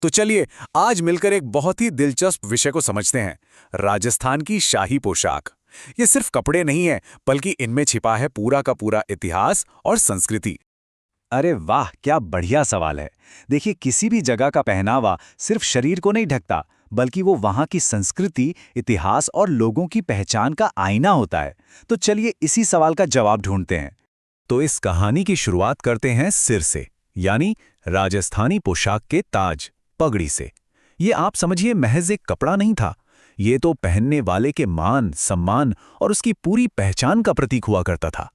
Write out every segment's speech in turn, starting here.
तो चलिए आज मिलकर एक बहुत ही दिलचस्प विषय को समझते हैं। राजस्थान की शाही पोशाक। ये सिर्फ कपड़े नहीं है, बल्कि इनमें छिपा है पूरा का पूरा इतिहास और संस्कृति। अरे वाह, क्या बढ़िया सवाल है। देखिए, किसी भी जगह का पहनावा सिर्फ शरीर को नहीं ढकता, बल्कि वो वहाँ की संस्कृति, इतिहास और लोगों की पहचान का आईना होता है। तो चलिए इसी सवाल का जवाब ढूंढते हैं। तो इस कहानी की शुरुआत करते हैं सिर से, यानी राजस्थानी पोशाक के ताज, पगड़ी से। ये आप समझिए महज एक कपड़ा नहीं था, ये तो पहनने वाले के मान, सम्मान और उसकी पूरी पहचान का प्रतीक हुआ करता था।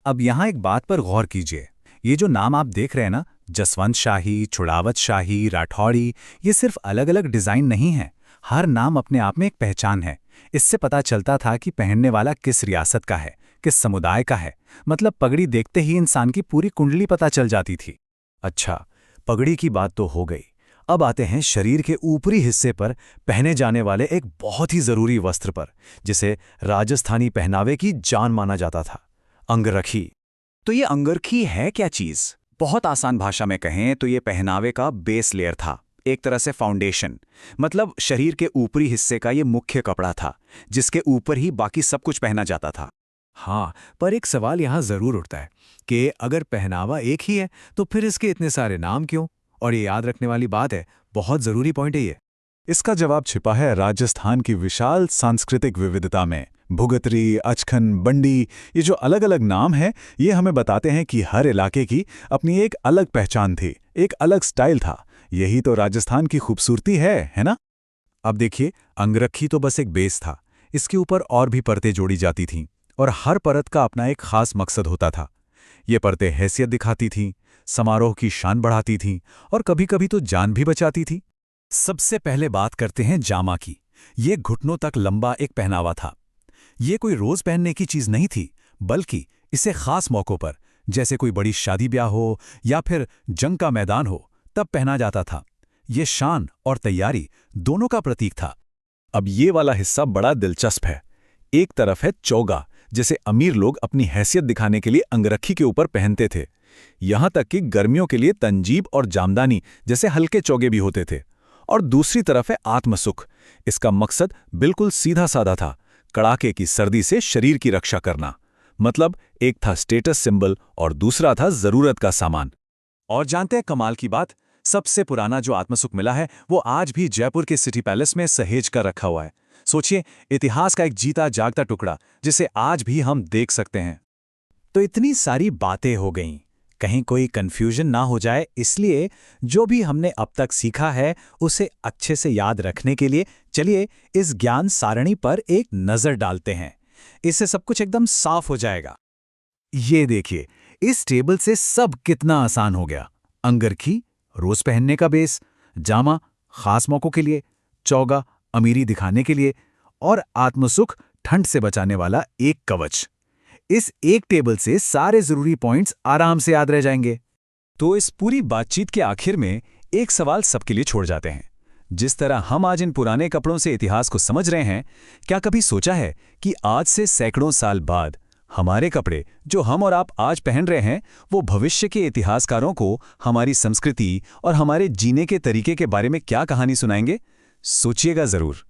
अब यहाँ एक बात पर गौर कीजिए। ये जो नाम आप देख रहे हैं ना, जसवंत शाही, छुड़ावत शाही, राठौड़ी, ये सिर्फ अलग अलग डिज़ाइन नहीं है। हर नाम अपने आप में एक पहचान है। इससे पता चलता था कि पहनने वाला किस रियासत का है, किस समुदाय का है। मतलब पगड़ी देखते ही इंसान की पूरी कुंडली पता चल जाती थी। अच्छा, पगड़ी की बात तो हो गई। अब आते हैं शरीर के ऊपरी हिस्से पर पहने जाने वाले एक बहुत ही जरूरी वस्त्र पर, जिसे राजस्थानी पहनावे की जान माना जाता था, अंगरखी। तो ये अंगरखी है क्या चीज़? बहुत आसान भाषा में कहें तो ये पहनावे का बेस लेयर था, एक तरह से फाउंडेशन। मतलब शरीर के ऊपरी हिस्से का ये मुख्य कपड़ा था, जिसके ऊपर ही बाकी सब कुछ पहना जाता था। हाँ, पर एक सवाल यहाँ जरूर उठता है कि अगर पहनावा एक ही है तो फिर इसके इतने सारे नाम क्यों? और ये याद रखने वाली बात है, बहुत जरूरी पॉइंट है ये। इसका जवाब छिपा है राजस्थान की विशाल सांस्कृतिक विविधता में। भुगतरी, अचखन, बंडी, ये जो अलग अलग नाम हैं, ये हमें बताते हैं कि हर इलाके की अपनी एक अलग पहचान थी, एक अलग स्टाइल था। यही तो राजस्थान की खूबसूरती है ना? अब देखिए, अंगरखी तो बस एक बेस था। इसके ऊपर और भी परतें जोड़ी जाती थीं, और हर परत का अपना एक खास मकसद होता था। ये परतें हैसियत दिखाती थीं, समारोह की शान बढ़ाती थीं, और कभी-कभी तो जान भी बचाती थीं। सबसे पहले बात करते हैं जामा की। ये घुटनों तक लंबा एक पहनावा था। ये कोई रोज पहनने की चीज नहीं थी, बल्कि इसे खास मौकों पर, जैसे कोई बड़ी शादी ब्याह हो या फिर जंग का मैदान हो, तब पहना जाता था। ये शान और तैयारी दोनों का प्रतीक था। अब ये वाला हिस्सा बड़ा दिलचस्प है। एक तरफ है चौगा, जिसे अमीर लोग अपनी हैसियत दिखाने के लिए अंगरखी के ऊपर पहनते थे। यहां तक कि गर्मियों के लिए तंजीब और जामदानी जैसे हल्के चौगे भी होते थे। और दूसरी तरफ है आत्मसुख। इसका मकसद बिल्कुल सीधा साधा था, कड़ाके की सर्दी से शरीर की रक्षा करना। मतलब एक था स्टेटस सिंबल और दूसरा था जरूरत का सामान। और जानते हैं कमाल की बात, सबसे पुराना जो आत्मसुख मिला है वो आज भी जयपुर के सिटी पैलेस में सहेज कर रखा हुआ है। सोचिए, इतिहास का एक जीता जागता टुकड़ा जिसे आज भी हम देख सकते हैं। तो इतनी सारी बातें हो गईं, कहीं कोई कंफ्यूजन ना हो जाए, इसलिए जो भी हमने अब तक सीखा है उसे अच्छे से याद रखने के लिए चलिए इस ज्ञान सारणी पर एक नज़र डालते हैं। इससे सब कुछ एकदम साफ हो जाएगा। ये देखिए, इस टेबल से सब कितना आसान हो गया। अंगरखी रोज पहनने का बेस, जामा खास मौकों के लिए, चौगा अमीरी दिखाने के लिए, और आत्मसुख ठंड से बचाने वाला एक कवच। इस एक टेबल से सारे जरूरी पॉइंट्स आराम से याद रह जाएंगे। तो इस पूरी बातचीत के आखिर में एक सवाल सबके लिए छोड़ जाते हैं। जिस तरह हम आज इन पुराने कपड़ों से इतिहास को समझ रहे हैं, क्या कभी सोचा है कि आज से सैकड़ों साल बाद हमारे कपड़े जो हम और आप आज पहन रहे हैं, वो भविष्य के इतिहासकारों को हमारी संस्कृति और हमारे जीने के तरीके के बारे में क्या कहानी सुनाएंगे? सोचिएगा जरूर।